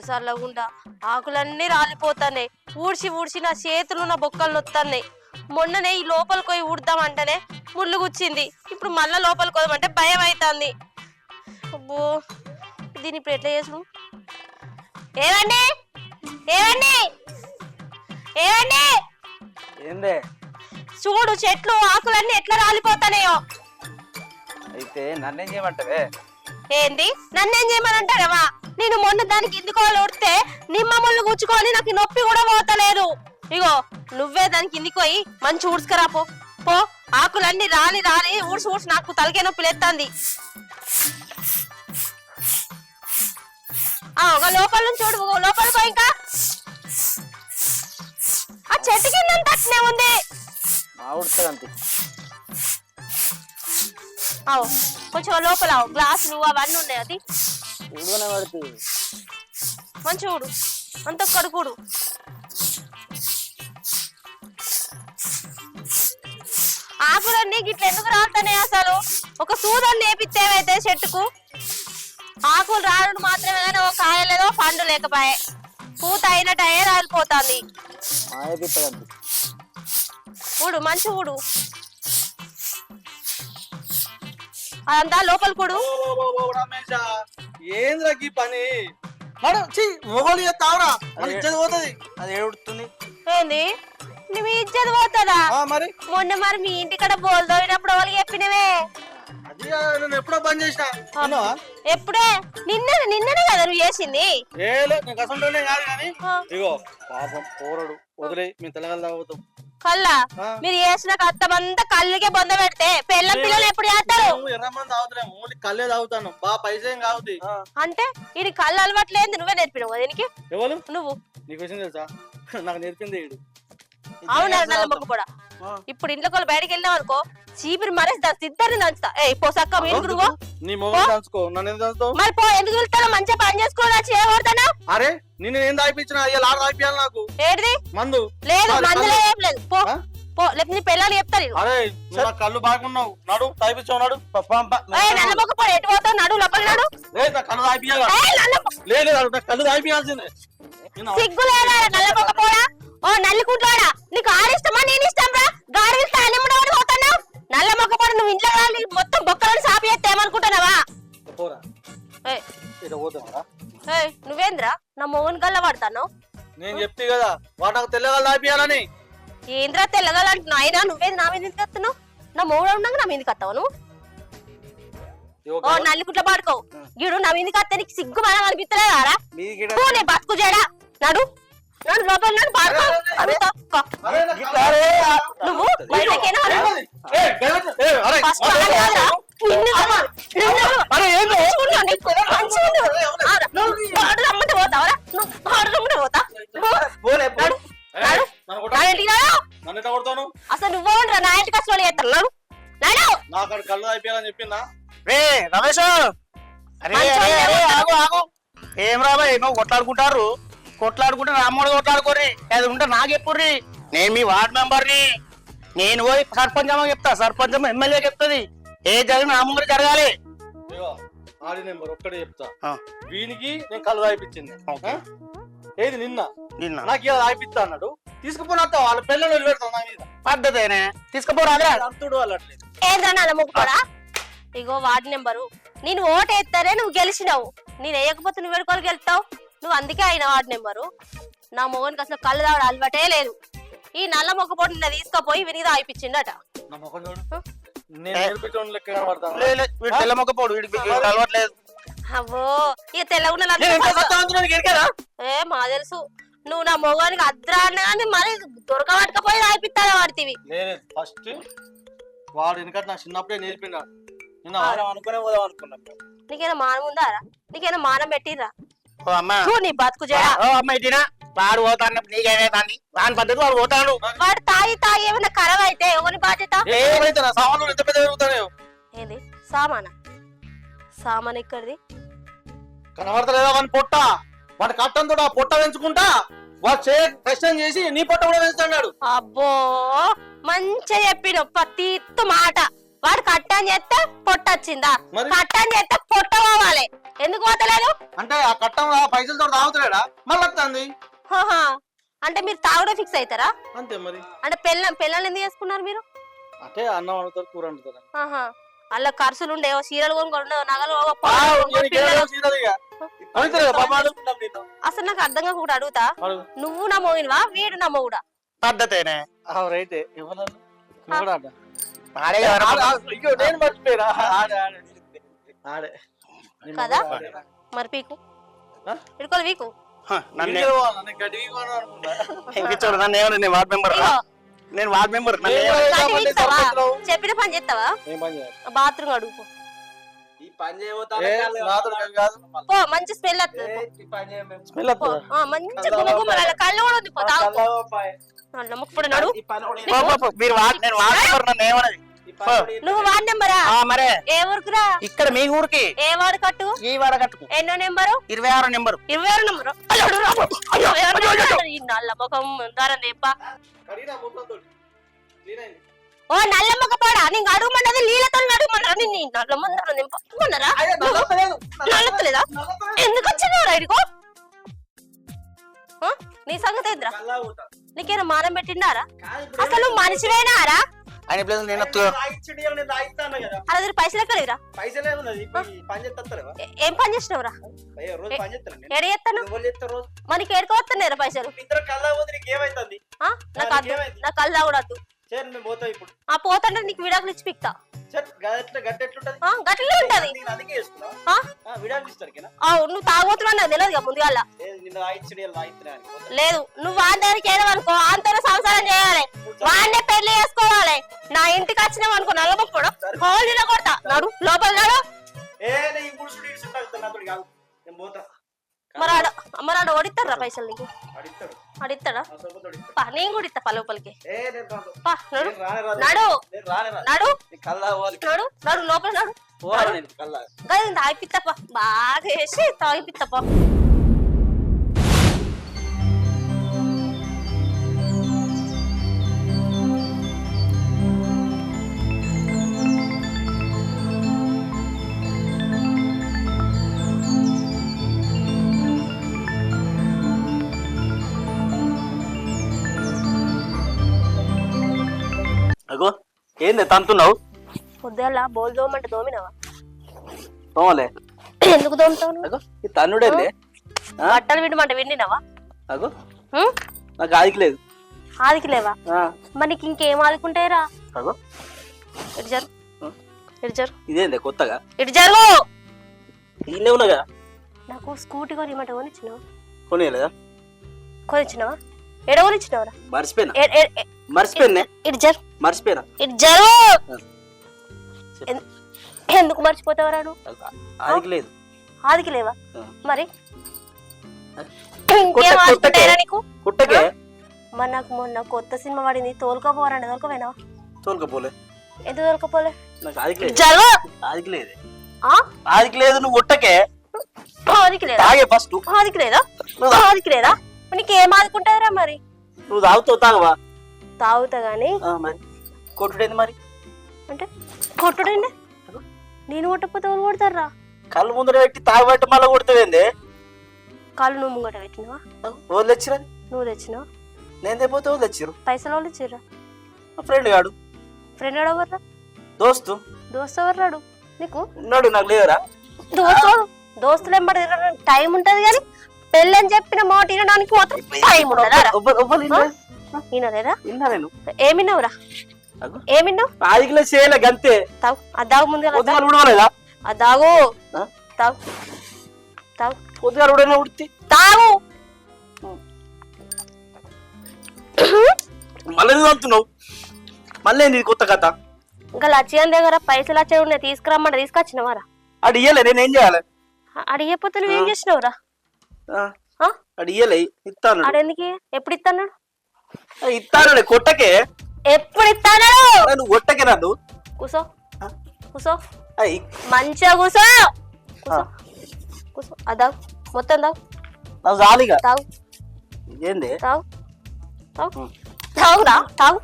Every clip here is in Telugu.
చల్లగుండా ఆకులన్నీ రాలిపోతాయి. ఊడ్చి ఊడ్చి నా చేతులు నా బొక్కలు నొత్తన్నాయి. మొన్ననే ఈ లోపలికి పోయి ఊడదామంటేనే ముళ్ళు గుచ్చింది. ఇప్పుడు మళ్ళా లోపలికి పోదామంటే భయం అవుతుంది. అబ్బో దీన్ని ఇప్పుడు ఎట్లా చేసుడు? ఏవండి ఏవండి ఏవండి ఏందే చూడు చెట్లు ఆకులన్నీ ఎట్లా రాలిపోతానేయో. అయితే నన్నేం చేయమంటావే? ఏంది నన్నేం చేయమనంటారవా? నేను మొన్న దానికి ఇందుకోవాలి ఉడితే నిమ్మ ముళ్ళు గుచ్చుకొని నాకు నొప్పి కూడా పోతలేదు. ఇగో నువ్వే దానికి ఇందుకు పోయి మంచి ఊడ్చుకరా పో పో. ఆకులన్నీ రాలి రాలి ఊడ్చి ఊడ్చి నాకు తలకే నొప్పి లేస్తుంది. ఒక లోపల నుంచి చూడు, లోపలికి పో. ఇంకా ఆ చెట్టు కింద అట్నే ఉంది. కొంచెం లోపల గ్లాసులు అవన్నీ ఉన్నాయి. అది మంచి చూడు అంత కడుకుడు. ఆకులన్నీ గిట్ల ఎందుకు రాలుతానే? అసలు ఒక సూదన్ని నేపిస్తేవైతే చెట్టుకు ఆకులు రావడం మాత్రమే కానీ ఒక కాయలేదో పండు లేకపోయే. పూత అయినట్టయే రాలిపోతుంది. ఊడు మంచి ఊడు అదంతా లోపల కూడు. ఏంద్రకి పని మొగలు తావరా ఇచ్చేది పోతుంది. అది ఏడుతుంది ఏంది నువ్వు ఇచ్చేది పోతుందా? మరి మొన్న మరి మీ ఇంటికాడ బోల్ తోడినప్పుడు వాళ్ళకి చెప్పినవే. అది నేను ఎప్పుడో బంద్ చేసిన. ఎప్పుడే? నిన్ననే కదా నువ్వు చేసింది. కసంటోనే కాదు కానీ ఇగో పాపం పోరడు వదిలే మీ తెల్లగల తాగుతాం. కల్లా మీరు చేసిన కత్తమంతా కళ్ళుకే బొంద పెడితే పిల్లలు ఎప్పుడు చేస్తారు? ఎర్రమంది తాగుతున్నాం, ఓన్లీ కళ్ళే తాగుతాను. బాగా పైసా ఏం కావుతుంది అంటే ఇది కళ్ళు అలవాట్లేదు. నువ్వే నేర్పినావు కదా దీనికి. ఎవరు? నువ్వు. నీకు వచ్చింది తెలుసా? నాకు నేర్పింది ఈడు. అవునా? నల్ల మొక్క కూడా. ఇప్పుడు ఇంట్లో వాళ్ళు బయటకు వెళ్ళాం అనుకో చీపిరి మరేసి దాని సిద్ధాన్ని దంచుతా. ఏ పోసక్క మీరు మరి పో. ఎందుకు వెళ్తాను? మంచిగా పని చేసుకోవాలి చేయబడతాను. అరే నిన్ను ఏం తాగిపించిన లాడ తాగిపోయాలి నాకు. ఏంటిది? మందు లేదు. మందులో ఏం లేదు. పో పో. లేకపోతే నీ పిల్లలు చెప్తారు. అరే కళ్ళు బాగున్నావు నడు తాగిపించావు. నడు నల్ల మొక్క పో. ఎటు పోతావు? నడు లోపల నడు. కళ్ళు తాగిపోయాలి. లేదు కళ్ళు తాగిపోయాల్సిందే. సిగ్గు లేదా? నల్ల మొక్క పోడా. ఓ నల్లికుంటాడా? నీకు ఆడిష్టమా నేను ఇష్టం రా? గాడి అన్నముడు పోతాను. నల్ల మొక్క పోడు. నువ్వు ఇంట్లో మొత్తం బొక్కలను సాపి చేస్తే ఏమనుకుంటున్నావా? నువ్వేంద్రా నా మొగన్ గల్ల పడతాను? నేను చెప్తే కదా వాడు తెల్లగల తాగిపోయాలని. ఏంద్రా తెల్లగల అంటున్నావు? అయినా నువ్వేది నా మీద ఎందుకు వస్తున్నావు? నా మొగుడు ఉండగా నా మీదకి వస్తావు నువ్వు? ఓ నల్లికుంట్ల పాడుకో. గిడు నా మీదకి వస్తే నీకు సిగ్గు మనం అనిపిస్తలేదారా? నీ బతుకు చేయడా. నడు నడు లోపల నడు పాడుకో. నువ్వు బయటకేనా? రమ్మంటే పోతావరా? రమ్మంటే పోతా. అసలు నువ్వు నా ఇంటికి అసలు చేస్తాను. నాకు కళ్ళు అయిపోయాలని చెప్పిందా? రమేష్ ఏం రాబాయ్ నువ్వు కొట్లాడుకుంటే రామ్మోడు కొట్లాడుకోర్రి. అది ఉంటే నాకు చెప్పుర్రి. నేను మీ వార్డ్ మెంబర్ని. నేను పోయి సర్పంచ్ అమ్మ చెప్తా, సర్పంచ్ అమ్మ ఎమ్మెల్యే చెప్తుంది. ఏ జరిగిన నా ముందు జరగాలి. ఆడి నెంబర్ ఒక్కడే చెప్తా. వీనికి నేను కళ్ళు తాగిపించింది. ఏది నిన్న నాకు ఇలా తాగిపిస్తా అన్నాడు. తీసుకుపోయిన వాళ్ళ పిల్లలు వదిలిపెడతాను. పద్ధతేనే తీసుకుపోరాదే. అంతుడు వాళ్ళట్లేదు. ఏంద్రా నల్ల ముగ్గురా? ఇగో వార్డు నెంబరు. నేను ఓటు వేస్తానే నువ్వు గెలిచినావు. నేను వేయకపోతే నువ్వు ఎడుకోవాలి గెలుతావు. నువ్వు అందుకే అయిన వార్డు నెంబరు. నా మొగనికి అసలు కళ్ళు తాగడం అలవాటే లేదు. ఈ నల్ల మొక్క పోటీ నిన్న తీసుకుపోయి విని తాగిపించిండట. అవ్వో ఇక తెల్లగున్న ఏ మా తెలుసు. నువ్వు నా మొగానికి అద్రా అన్న మరి దొరకబట్టకపోయి తాగిపిస్తాడా వాడితివి? ఫస్ట్ వాడు ఎందుకంటే నా చిన్నప్పుడే నేర్పిండా. అనుకునే పోదాం అనుకున్నా. నీకేనా మానం ఉందారా? నీకేనా మానం పెట్టిరా? నీ బతుకు వాడు పోతాను నీకేమైంది? వాని పద్ధతి వాడు పోతాడు. వాడు తాగి ఏమైనా ఖరాబ్ అయితే ఎవరి బాధ్యత? ఏంది సామానా? సామాన్ ఇక్కడిది కనబడతలేదా? వాని పొట్ట వాడి కట్టంతో పొట్ట పెంచుకుంటా వాడు క్వశ్చన్ చేసి నీ పొట్ట కూడా పెంచుతున్నాడు. అబ్బో మంచిగా చెప్పిన ప్రతి మాట. వాడు కట్టని చేస్తే పొట్ట వచ్చిందా? కట్టని చేస్తే పొట్ట పోవాలి. ఎందుకు పోతలేదు? అంటే ఆ కట్టం ఆ పైసలతో తాగుతలేడా మళ్ళీ వస్తుంది. హహా. అంటే మీరు తాగుడే ఫిక్స్ అవుతారా? అంతే మరి. అంటే పిల్లల్ని ఎందుకు చేసుకున్నారు మీరు? అంటే అన్నం వండుతారు కూర వండుతారు. ఆహా. అలా ఖర్చులు ఉండేవో చీరలు కొనుక్కోండి నగలు అసలు నాకు అర్థంగా కూడా అడుగుతా, నువ్వు నా మోగినవా వీడు నా మొగుడా? పద్ధతేనే రైతే నేను మర్చిపోయినా కదా మరి పీకు ఇడుకోవాలి వీకు చూడు నన్ను ఏమన్నా నేను వార్డ్ మెంబర్ నేను వార్డ్ మెంబర్ చెప్పిన పని చేస్తావా? బాత్రూమ్ అడుగు పో మంచి స్మెల్ మంచి గుమగుమల కళ్ళు కూడా ఉంది. ముక్కుపడి నడు. నువ్వు వార్డ్ నెంబరా? మరే ఏ ఊరుకురా? ఇక్కడ మీ ఊరికి. ఏ వాడు కట్టు? ఈ వాడ కట్టు. ఎన్నో నెంబరు? 26 నెంబరు. 26 నెంబరు. నల్ల ముఖం దారం తెప్ప. ఓ నల్ల ముఖ పోడా, నీకు అడుగుమన్నది నీళ్ళతో అడుగుమన్నారా? నిన్ను నల్ల ముందర నింపమన్నారా? నల్లలేదా? ఎందుకు వచ్చినావు రైడుకో? నీ సంగతి ఏంద్రా? నీకేనా మానం పెట్టినారా? అసలు నువ్వు మనిషివేనారా? ఆయన ప్లేస్ నేను అలా పైసలు ఎక్కలేదురా? ఏం పని చేసినవురా? ఎడ చేస్తాను మనకి ఏడుకోవస్తున్నారా పైసలు? నాకు కల్లా కూడా వద్దు. పోతాంటే నీకు విడాకులు ఇచ్చి పిక్తా. గట్లనే ఉంటది. నువ్వు తాగబోతున్నా నాకు తెలియదు ముందుగా. లేదు నువ్వు వాందానికి ఏదనుకో అంతలో సంసారం చేయాలి, వాడినే పెళ్లి చేసుకోవాలి. నా ఇంటికి వచ్చినావు అనుకో నల్లబొప్పుడు హోలీలో కొడతా. నడు లోపల నడు. మరి ఆడ ఓడిస్తారా పైసలు నీకు? అడిస్తాడా? నేను కూడా ఇస్తా లోపలికి. నడు నడు నడు నడు లోపల నడు. తాగిపిత్తప్ప బాగా వేసి తాగిపిత్తప్ప. అగో ఏంది తంతున్నావు? పొద్దుల బోల్ దోమంటే దోమినావా? తోమలే. ఎందుకు దోముతావు? ఈ తన్నుడేంది? బట్టలు వినమంటే విండినావా? అగో నాకు ఆదికి లేదు. ఆదికి లేవా? మరి నీకు ఇంకేం ఆదుకుంటాయిరా? అగో ఇటు జరు ఇటు జరు. ఇదేంది కొత్తగా? ఇటు జరుగు. ఇన్నే ఉన్నాగా. నాకు స్కూటీ కొనిమంటే కొనిచ్చినావా? కొనియలేదా? కొనిచ్చినావా? ఎడ కొనిచ్చినావరా? మర్చిపోయినా మర్చిపోయినా. ఇటు జరు మర్చిపోయినా. ఇటు జరు. ఎందుకు మర్చిపోతావరా? ఆదికి లేదు. ఆదికి లేవా? మరి ఇంకేం ఆదుకుంటాయిరా నీకు? కుట్టకే. మరి నాకు మొన్న కొత్త సినిమా పడింది తోలుకోపోవాలంటే దొరకపోయినావా? తోలుకపోలే. ఎందుకు దొరకపోలే? నాకు ఆదికి లేదు. జరుగు. ఆదికి లేదు. ఆదికి లేదు. నువ్వు కుట్టకే. ఆదికి లేదా? ఫస్ట్ ఆదికి లేదా? ఆదికి లేదా? నీకేం ఆదుకుంటారా? మరి నువ్వు తాగుతావు. తాగవా? తాగుతా గానీ మరి కొట్టుడేంది మరి? అంటే కొట్టుడండి. నేను కొట్టకపోతే వాళ్ళు కొడతారా? కళ్ళు ముందర పెట్టి తాగబెట్టి మళ్ళీ కొడుతుంది. కాళ్ళు నువ్వు ముంగట పెట్టినవా? వాళ్ళు తెచ్చిరా? నువ్వు తెచ్చినావా? నేను తెపోతే వాళ్ళు తెచ్చిరు. పైసలు వాళ్ళు ఇచ్చిర్రా? ఫ్రెండ్ గాడు. ఫ్రెండ్ గాడు ఎవర్రా? దోస్తు. దోస్తు ఎవర్రాడు నీకు? ఉన్నాడు. నాకు లేదురా దోస్తులు ఎంబడి టైం ఉంటది కానీ పెళ్ళని చెప్పిన మాట వినడానికి మాత్రం టైం ఉండదా? వినలేదా? ఏమిన్నావురా? ఏమిన్నావు? ఆదికిలో చేయలే గంతే. తాగు. అది తాగు ముందుగా. ఉడవలేదా? అది తాగు. తాగు తాగు. పొద్దుగా ఉడైనా ఉడితే తాగు. మళ్ళీ తాగుతున్నావు. మళ్ళీ ఏంది కొత్త కథ? ఇంకా లక్ష్యం దగ్గర పైసలు వచ్చే ఉన్నాయి తీసుకురమ్మంటే తీసుకొచ్చినవారా? అడి ఇయ్యలే. నేనేం చేయాలి? అడిగపోతే నువ్వేం చేసినావురా? అడి ఇయ్యలే. ఇస్తాను. అడెందుకు? ఎప్పుడు ఇస్తాను? ఇస్తాను. కొట్టకే. ఎప్పుడు ఇస్తాను? నువ్వు కొట్టకే. నన్ను కూసో కూసో మంచిగా కూసో కూసో కూసో. అదావు మొత్తం తాగు. నాకు చాలుగా. తాగు. ఏంది? తాగు తాగు తాగురా. తాగు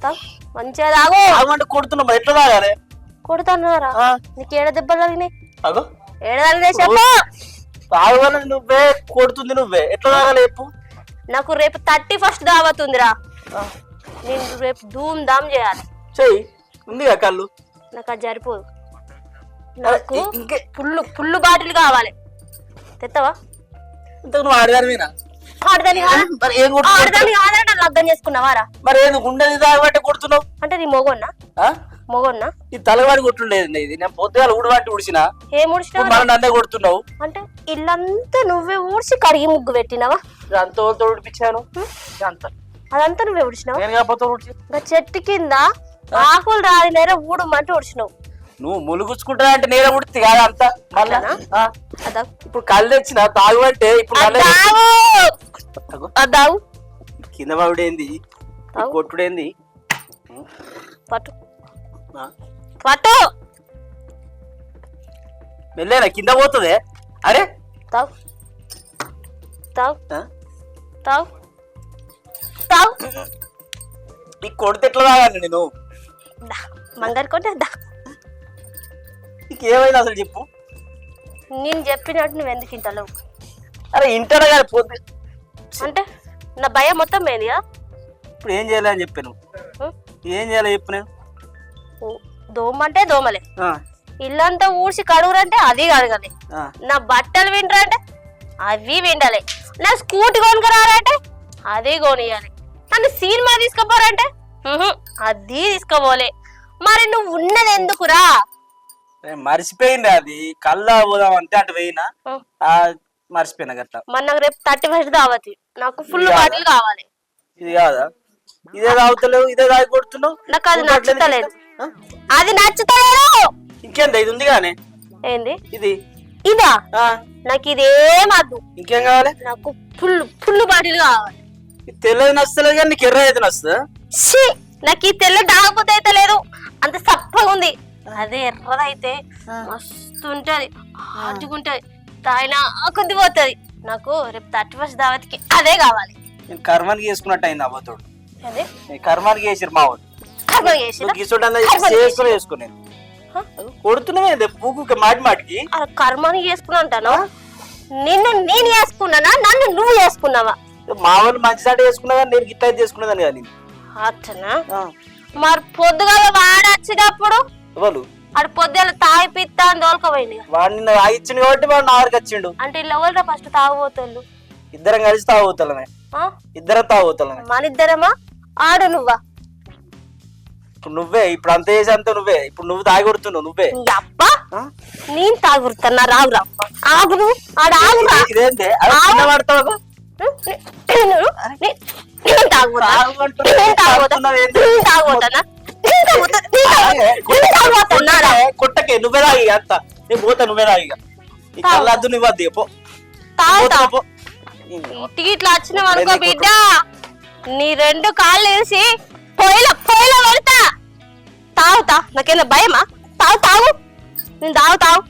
తాగు మంచిగా తాగు. తాగమంటే కొడుతున్నావు. ఎట్లా తాగాలి? కొడుతున్నారా? నీకు ఏడ దెబ్బలు తగినాయి? అగో ఏడాది చెప్పు. తాగమని నువ్వే, కొడుతుంది నువ్వే, ఎట్లా తాగాలి చెప్పు. నాకు రేపు 31st దావతుందిరా. నేను రేపు ధూమ్ ధామ్ చేయాలి. చెయ్యి, ఉందిగా కళ్ళు. నాకు అది సరిపోదు. నాకు ఫుల్ బాటిల్ కావాలి. తెత్తవా? ఇంతకు నువ్వు ఆడదానివేనా? ఆడదాని మరి ఏం కొడుతున్నావు? ఆడదాని కాదంటే లగ్గం చేసుకున్నావారా? మరి ఏది గుండెది తాగబట్టి కొడుతున్నావు? అంటే నీ మొగొన్నా? మొగొన్నా? ఈ తలవాడి కొట్టుండేది ఇది. నేను పొద్దుగాల ఊడవాటి ఉడిసినా, ఏం ఊడ్చినావు? మనం నన్నే కొడుతున్నావు. అంటే ఇల్లంతా నువ్వే ఊడ్చి కడిగి ముగ్గు పెట్టినావా? అంత ఉడిపించాను. అంత అదంతా నువ్వే ఊడ్చినావు. నేను కాకపోతే ఊడ్చి ఇంకా చెట్టు కింద ఆకులు రాలి నేర ఊడమంటే ఊడ్చినావు. నువ్వు ములుగుచ్చుకుంటా అంటే నేనే ఉడితే కాదు అంత. మళ్ళా అదా ఇప్పుడు కళ్ళు తెచ్చిన తాగుమంటే ఇప్పుడు అదావు కింద పడుడేంది, కొట్టుడేంది? పట్టు పట్టు మెల్లేనా కింద పోతుంది. అరే తావు తావు తావు తావు. ఈ కొడితే ఎట్లా తాగాలి నేను? మంగారు కొట్టే దా. నీకేమైనా అసలు చెప్పు. నేను చెప్పినట్టు నువ్వు ఎందుకు ఇంటలేవు? అరే ఇంటర్ కానీ పోతే అంటే నా భయం మొత్తం పోయింది కదా. ఇప్పుడు ఏం చేయాలి అని చెప్పాను. ఏం చేయాలి చెప్పు. నేను దోమ అంటే దోమలే, ఇల్లంతా ఊడ్చి కడుగురంటే అది కడగాలి, నా బట్టలు వింటరంటే అవి విండాలి, నా స్కూటీ కొనుక్కరాలంటే అది కొనియాలి, నన్ను సినిమా తీసుకుపోరంటే అది తీసుకోపోలే. మరి నువ్వు ఉన్నది ఎందుకురా? మర్చిపోయింది. అది కళ్ళ పోదాం అంటే అటు పోయినా మర్చిపోయినా గట్లా. మరి నాకు రేపు 31st దావతి, నాకు ఫుల్ బాటిల్ కావాలి. ఇది కాదా? ఇదే తాగుతలేవు, ఇదే తాగి కొడుతున్నావు. నాకు అది నచ్చుతలేదు. అది నచ్చుతలేదు. ఇంకేందా? ఇది ఉంది కానీ ఏంది ఇది? ఇదా? నాకు ఇదేం వద్దు. ఇంకేం కావాలి? నాకు ఫుల్ బాటిల్ కావాలి. తెల్లది నచ్చలేదు కానీ నీకు ఎర్ర అయితే నచ్చుతుందా? నాకు ఈ తెల్ల తాగపోతే అయితే లేదు, అంత సప్పగా ఉంది. అదే ఎర్రదైతే మస్తు ఉంటది, హార్డ్గుంటది, తాగినా కొద్ది పోతుంది. నాకు రేపు 31st దావతికి అదే కావాలి. నేను కర్మానికి చేసుకున్నట్టు అయింది అవ్వతోడు. అదే కర్మానికి చేసారు మా వాళ్ళు. చేసుకుని కొడుతున్నావు పూకు మాటి మాటికి. కర్మానికి చేసుకున్నా అంటాను. నిన్ను నేను చేసుకున్నానా, నన్ను నువ్వు చేసుకున్నావా? మా వాళ్ళు మంచి సాట చేసుకున్నా కానీ నేను గిట్ట చేసుకున్నదాన్ని కానీ. అచ్చనా? మరి పొద్దుగాల వాడొచ్చినప్పుడు వాళ్ళు అటు పొద్దుగాల తాగిపిత్తా అని దోలుకపోయింది. వాడు నిన్న తాగిచ్చిండు కాబట్టి వాడు నా వరకు వచ్చిండు. అంటే ఇలా ఎవరు ఫస్ట్ తాగుబోతుళ్ళు? ఇద్దరం కలిసి తాగుతామే. ఇద్దరం తాగుతామే. మన ఇద్దరమా? ఆడు నువ్వా? ఇప్పుడు నువ్వే, ఇప్పుడు అంత చేసి అంతా నువ్వే. ఇప్పుడు నువ్వు తాగి కొడుతున్నావు నువ్వే. అబ్బా నేను తాగుతున్నా. రావు రా ఆగు, నువ్వు ఆడ ఆగురా. ఇదేంటే పడతావు? కొట్టకే నువ్వే తాగి అంత. నేను పోతా, నువ్వే తాగి. కళ్ళద్దు నువ్వద్దు ఇంటికి ఇట్లా వచ్చినావు అనుకో బిడ్డ, నీ 2 కాళ్ళు వేసి పొయ్యిలో పెడతా. తాగుతా. నాకేనా భయమా? తాగు నేను తాగు.